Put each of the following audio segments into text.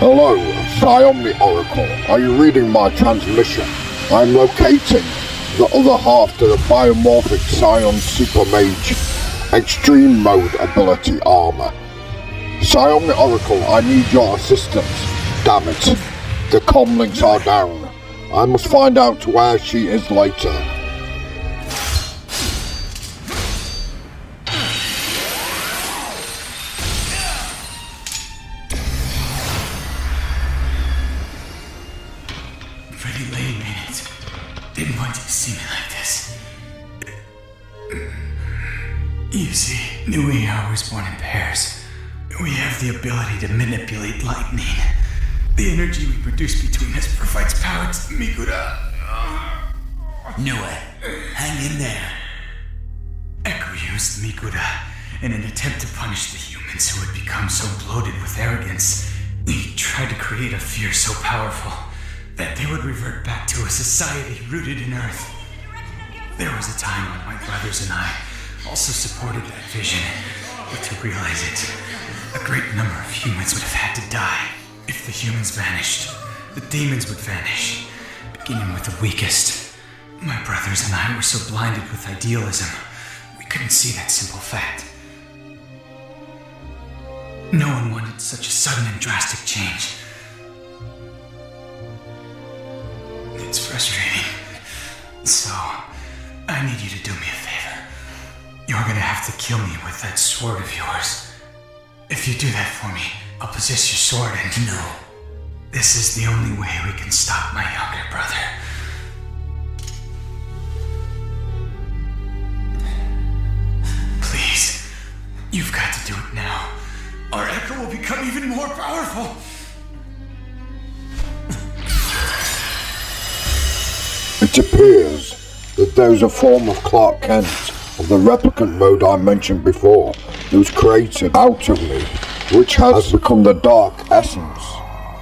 Hello, Scion the Oracle. Are you reading my transmission? I'm locating the other half to the biomorphic Scion Super Mage Extreme Mode ability armor. Scion the Oracle, I need your assistance. Damn it. The comlinks are down. I must find out where she is later. Pretty late, minute. Didn't want you to see me like this. You see, we are always born in pairs. We have the ability to manipulate lightning. The energy we produce between us provides power to Mikura. Knew it. Hang in there. Echo used Mikura in an attempt to punish the humans who had become so bloated with arrogance. He tried to create a fear so powerful that they would revert back to a society rooted in Earth. There was a time when my brothers and I also supported that vision, but to realize it, a great number of humans would have had to die. If the humans vanished, the demons would vanish, beginning with the weakest. My brothers and I were so blinded with idealism, we couldn't see that simple fact. No one wanted such a sudden and drastic change. It's frustrating. So, I need you to do me a favor. You're gonna have to kill me with that sword of yours. If you do that for me, I'll possess your sword and... No. This is the only way we can stop my younger brother. Please, you've got to do it now. Our Echo will become even more powerful. It appears that there's a form of Clark Kent of the replicant mode I mentioned before that was created out of me, which has become the dark essence.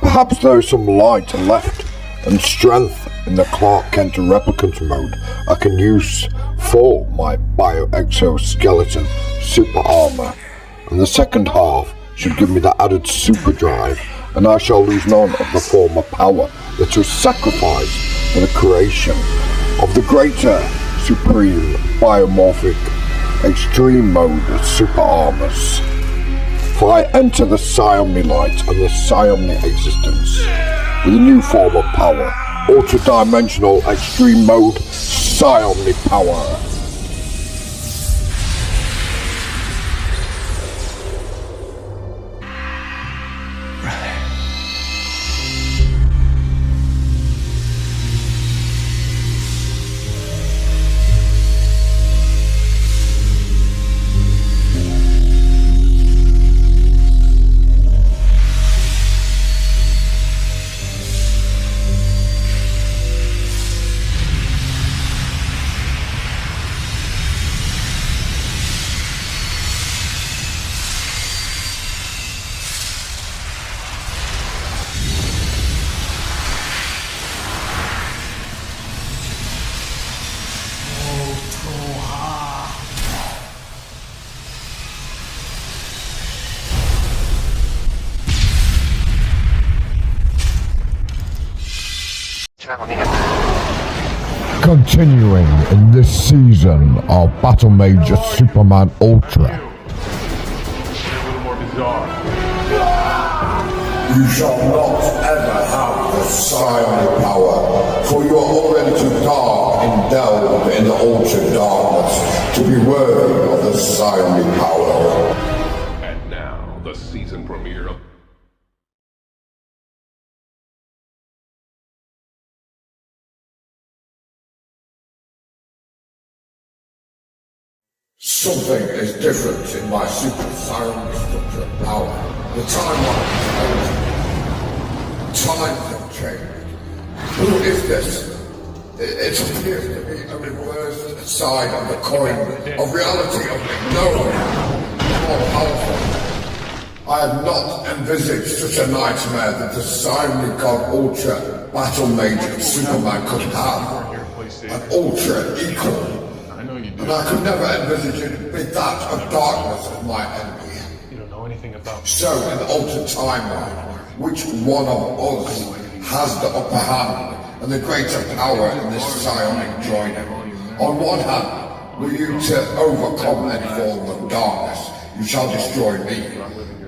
Perhaps there is some light left and strength in the Clark Kent replicant mode I can use for my bio-exoskeleton super armor, and the second half should give me the added super drive, and I shall lose none of the former power that was sacrificed for the creation of the greater supreme biomorphic extreme mode super armors. For I enter the Psionic light and the Psionic existence with a new form of power, ultra-dimensional extreme mode Psionic power. Continuing in this season of Battle Mage Superman Ultra. You shall not ever have the psionic power, for you are already too dark and delved in the ultra darkness to be worthy of the psionic power. And now, the season premiere of Something is different in my super psionic structure power. The timeline has changed. Times have changed. Who is this? It appears to be a reversed side of the coin of reality of ignorance. More powerful. I have not envisaged such a nightmare that the psionic god Ultra Battle Mage Superman could have. An Ultra equal. And I could never envisage it be that of darkness as my enemy. You don't know anything about So, in the altered timeline, which one of us has the upper hand and the greater power in this psionic joining. On one hand, were you to overcome any form of darkness, you shall destroy me.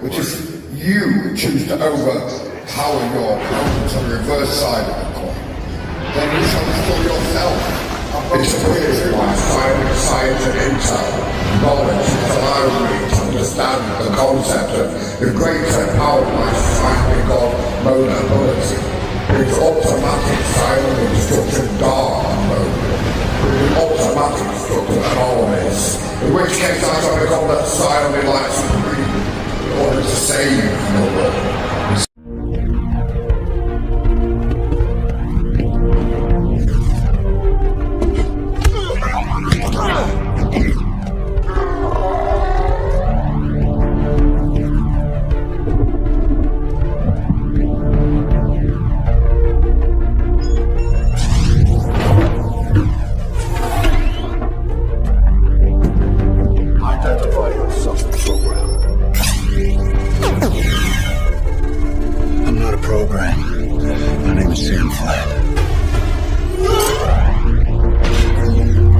But if you choose to overpower your opponent on the reverse side of the coin, then you shall destroy yourself. It's clear my science and intel knowledge has allowed me to understand the concept of the greater power of my psionic god mode ability. It's automatic silent destruction dark mode. The automatic destruction anomalies. In which case I shall become that silent light supreme in order to save the world.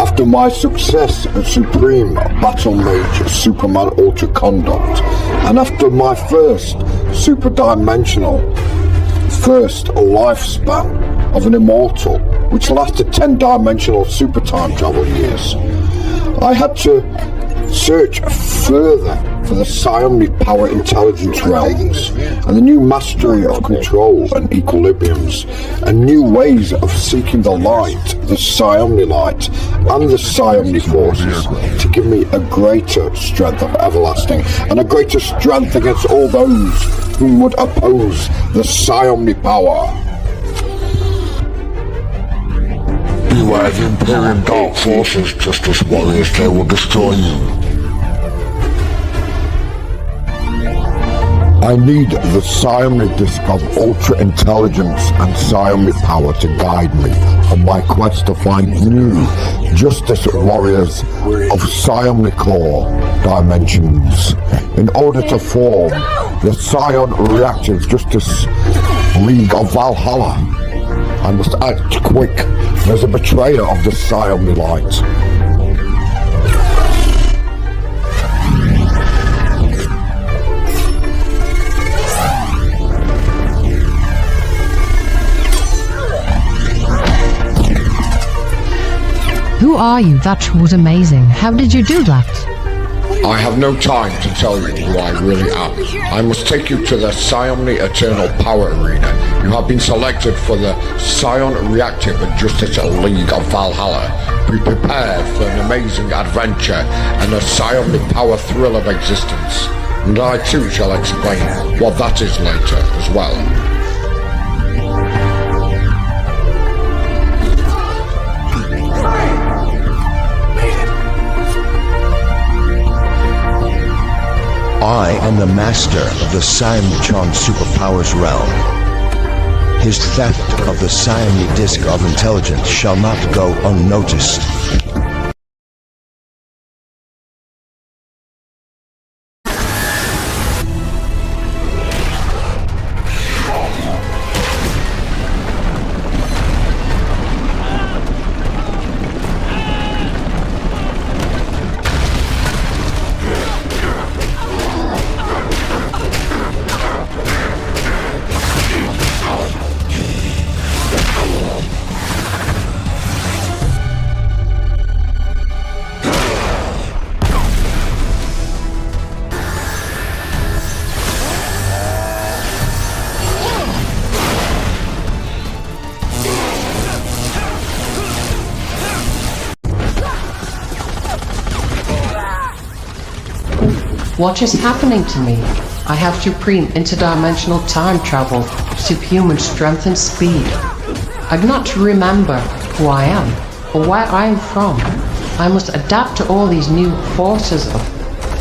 After my success at Supreme Battle Mage Superman Ultra Conduct, and after my first super-dimensional first lifespan of an immortal, which lasted 10-dimensional super time travel years, I had to search further for the psionic power intelligence realms and the new mastery of control and equilibriums and new ways of seeking the light, the psionic light and the psionic forces to give me a greater strength of everlasting and a greater strength against all those who would oppose the psionic power. Beware the Imperium Dark Forces, Justice Warriors, they will destroy you. I need the psionic disc of ultra intelligence and psionic power to guide me on my quest to find new Justice Warriors of psionic core dimensions in order to form the Psion Reactive Justice League of Valhalla. I must act quick. There's a betrayer of the psionic light. Who are you? That was amazing. How did you do that? I have no time to tell you who I really am. I must take you to the Psionic Eternal Power Arena. You have been selected for the Psion Reactive and Justice League of Valhalla. Be prepared for an amazing adventure and a psionic power thrill of existence. And I too shall explain what that is later as well. I am the master of the Psion superpowers realm. His theft of the psionic disc of intelligence shall not go unnoticed. What is happening to me? I have supreme interdimensional time travel, superhuman strength and speed. I do not remember who I am, or where I am from. I must adapt to all these new forces of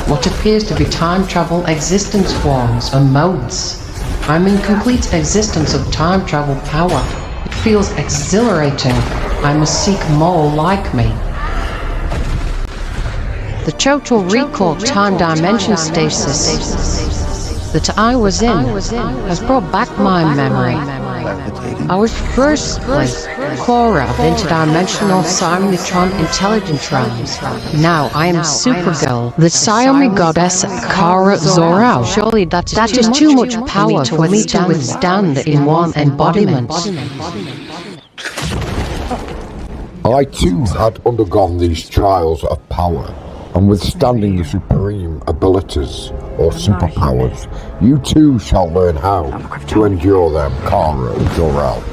what appears to be time travel existence forms and modes. I'm in complete existence of time travel power. It feels exhilarating. I must seek more like me. The total recall time dimension stasis. that I was in has brought back my memory. I was firstly Cora of interdimensional Siamnitron intelligence realms. Now I am Supergirl, the Siamni goddess Kara Zor-El. Surely that is too much power for me to withstand in one embodiment. I too had undergone these trials of power, and withstanding the supreme abilities or superpowers, you too shall learn how to endure them, Kara Zor-El.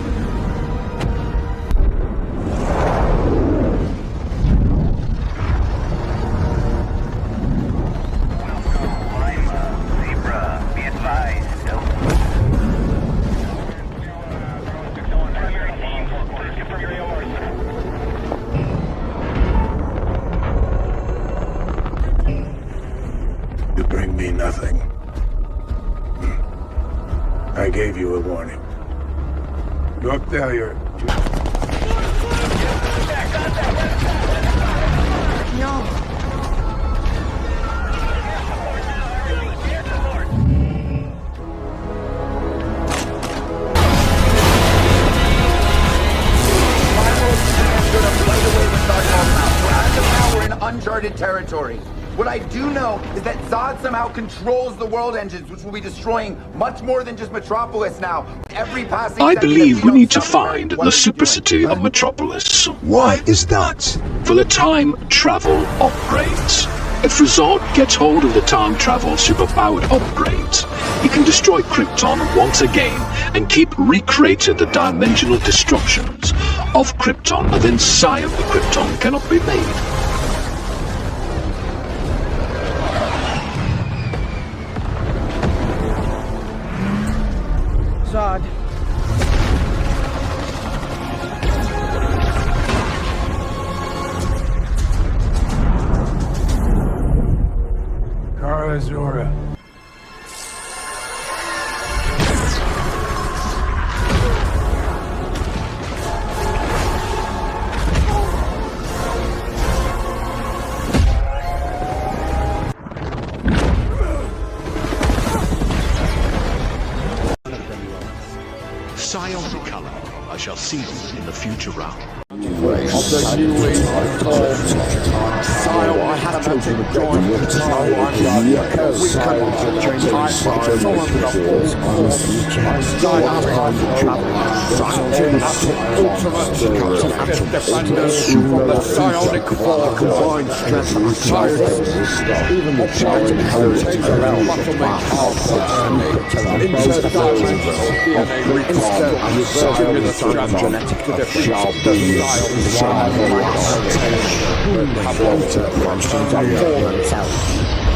You bring me nothing. I gave you a warning. Your failure. We're in uncharted territory. What I do know is that Zod somehow controls the world engines, which will be destroying much more than just Metropolis now. Every passing I second believe that we need to don't find celebrate the super city of Metropolis Why is that? for the time travel upgrades. If Rizard gets hold of the time travel superpowered upgrades, he can destroy Krypton once again and keep recreating the dimensional destructions of Krypton, and then Siam Krypton cannot be made. Zod. Kara Zor-El. Scion the color, I shall see them in the future realm. I had to join the time. We cannot change time. Someone with a full force. Ultimate defenders from the psionic war combined strength and science. Even the child take around interdimensional DNA recall and reverting with the genetic shall be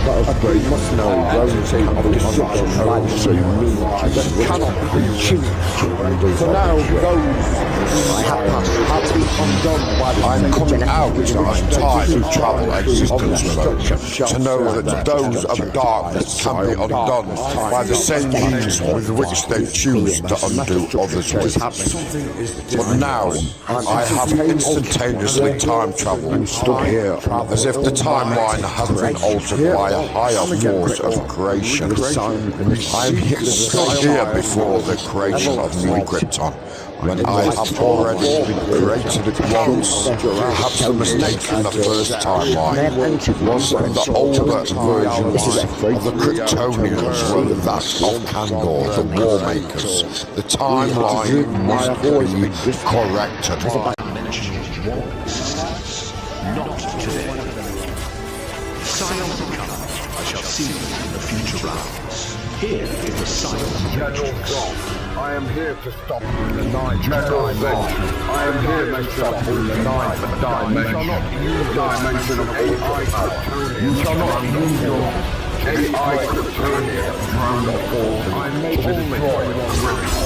But we must know royalty of destruction so that cannot be changed. For now, those have to be undone by the I'm coming out of time travel existence mode to know that those of darkness can be undone by the same means with which they choose to undo others with. But now, I have instantaneously time traveled here, as if the timeline has been altered by a higher force of creation. I'm here before the creation of New Krypton, when I have already created it once. Perhaps the mistake in the first timeline was that the older versions of the Kryptonians were that of Kangor, the Warmakers. The timeline must be corrected. Not today. Scion the color, I shall see you in the future realms. Here is the Scion. General John, I am here to stop the ninth dimension. I am here to stop the ninth dimension of AI Kryptonia. You shall not use your AI Kryptonia round the fall. I may destroy your rift.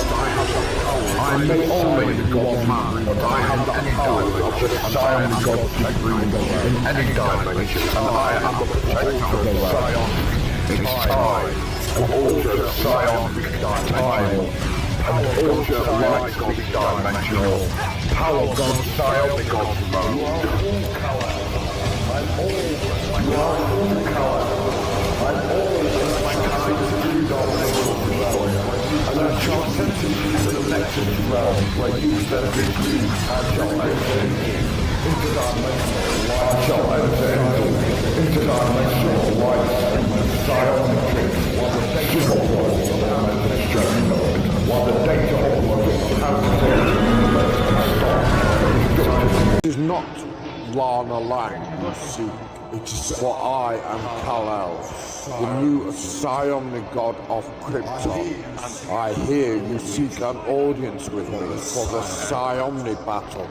I may only go on map, but I have the power of the Scion God to breathe in any dimension, and I am the protector of Scion. It's time to alter Scion time, and alter light dimensional. Power God Scion God mode. You are all color. I'm all. You are all color. I'm all in my kind to do shall send you to the next realm where you spend victory. I shall enter interdimensional light. I shall enter interdimensional light and the psionic while the data world of the journey, while the data world of is not Lana Lang, you see. It is for I am Kal-El, the new psionic god of Krypton. I hear you seek an audience with me for the psionic battle.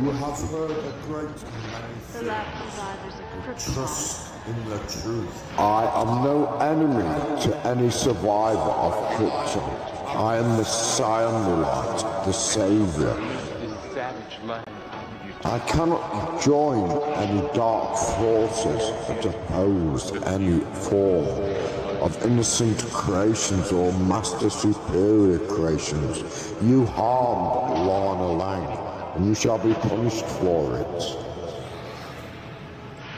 You have heard a great many things. Trust in the truth. I am no enemy to any survivor of Krypton. I am the Psionolite, the savior. I cannot join any dark forces that oppose any form of innocent creations or master superior creations. You harmed Lana Lang, and you shall be punished for it.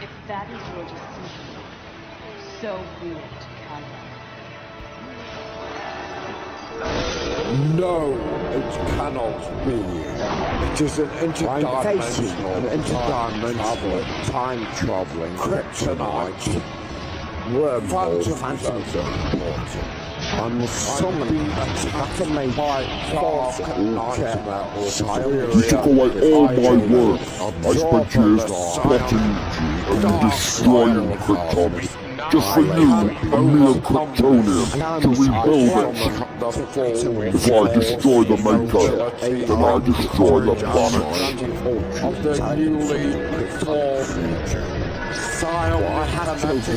If that is your decision, so be it, Kal-El. No, it cannot be. It is an interdimensional, time-traveling kryptonite. Wormhole. I must summon an by force nightmare. You took away all my work. I spent years plotting and destroying Krypton. Just for you, a mere Kryptonian, to rebuild it. If I destroy the Maker, then I destroy the planet. Of the newly formed Sire, I have chosen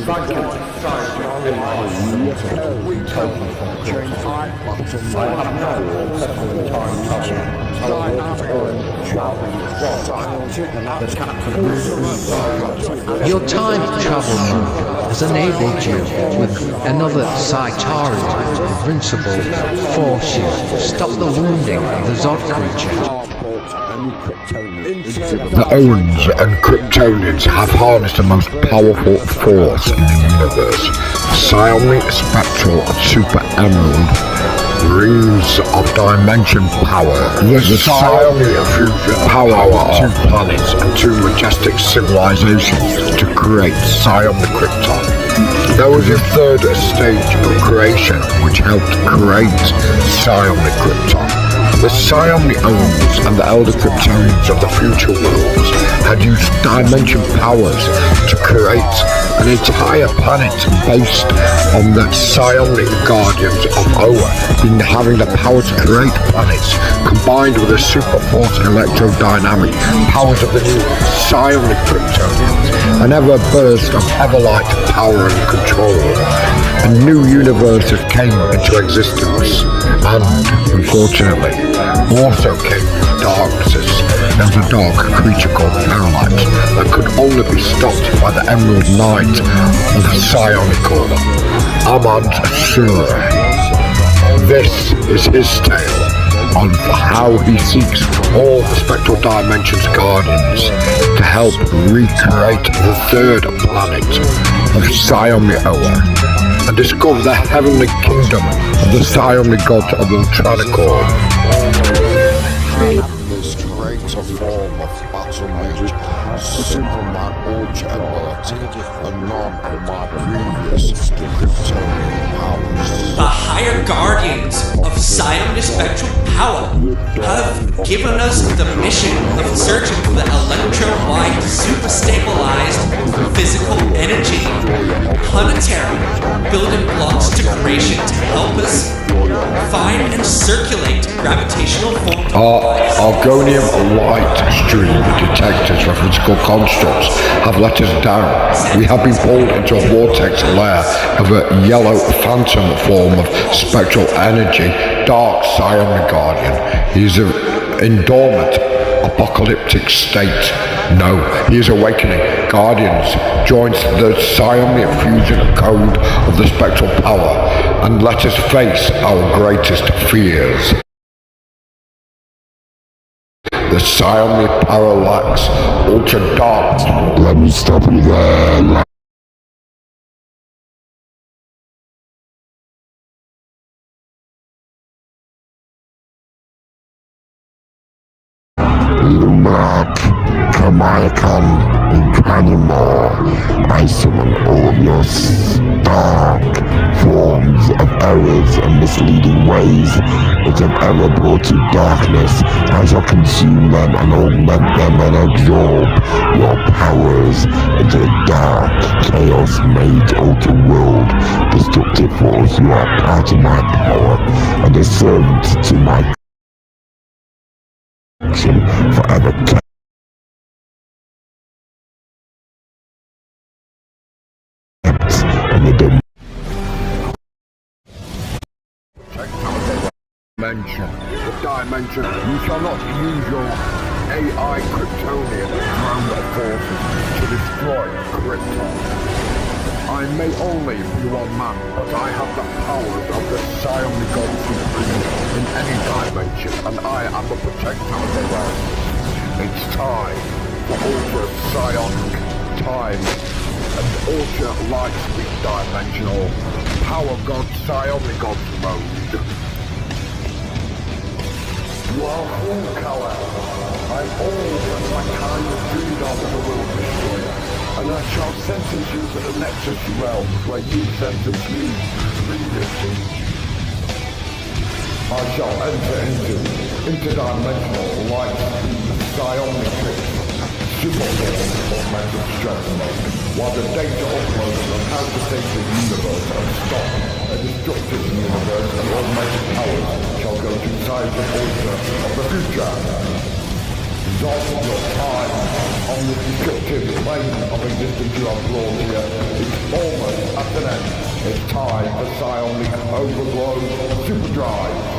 Your time travel move has enabled you with another Saitari invincible force you. Stop the wounding of the Zod creature. The Owens and Kryptonians have harnessed the most powerful force in the universe. Psionic, Spectral, and Super Emerald, rings of dimension power. The Psionic fusion power of two planets and two majestic civilizations to create Psionic Krypton. There was a third stage of creation which helped create Psionic Krypton. The Psionic Owens and the Elder Kryptonians of the future worlds had used dimension powers to create an entire planet based on the Psionic Guardians of Oa having the power to create planets, combined with the super force electrodynamic powers of the new Psionic Kryptonians. An ever burst of everlight power and control. A new universe came into existence, and unfortunately, also came darknesses. There was a dark creature called Parallax that could only be stopped by the Emerald Knight of Psionic Order, Ahmad Sur. This is his tale on how he seeks all the Spectral Dimensions Guardians to help recreate the third planet of Psionic Oa and discover the heavenly kingdom of the Psionic gods of Ultranicor. This greater form of battle mage, Superman Ultra ability, and none of my previous Kryptonian powers. The higher guardians of Psionic spectral power have given us the mission of searching for the electro-wide super-stabilized physical energy, planetary building blocks to creation to help us find and circulate gravitational forms. Argonium light stream detectors for physical constructs have let us down. We have been pulled into a vortex layer of a yellow phantom form of spectral energy, dark Psionic Guardian. He is in dormant, apocalyptic state. No, he is awakening. Guardians, joins the Psionic fusion code of the spectral power, and let us face our greatest fears. The Psionic Parallax, Ultra Dark. Let me stop you there. Manican Incanimore, I summon all of your dark forms of errors and misleading ways that have ever brought you darkness. I shall consume them and augment them and absorb your powers into the dark chaos made ultra world. Destructive force, you are part of my power and a servant to my action forever kept in the dimension. You shall not use your AI Kryptonian ground of forces to destroy Krypton. I may only be one man, but I have the powers of the Psionic God Supreme in any dimension, and I am the protector of the realm. It's time for Ultra Psionic Time and Ultra Lightspeed Dimensional Power God Psionic God Mode. You are full, coward. I'm all that my kind of dreamed of as a world destroyer, and I shall sentence you to the Nexus realm where you sentence me previously. I shall enter into interdimensional light psionic superform augmented stress mode, while the data uploads on how to save the universe and stop a destructive universe and augmented powers shall go to sides of Ultra of the future. Resolve your time on the destructive plane of existence you have brought here. It's almost at an end. It's time for Psionic Overload Superdrive.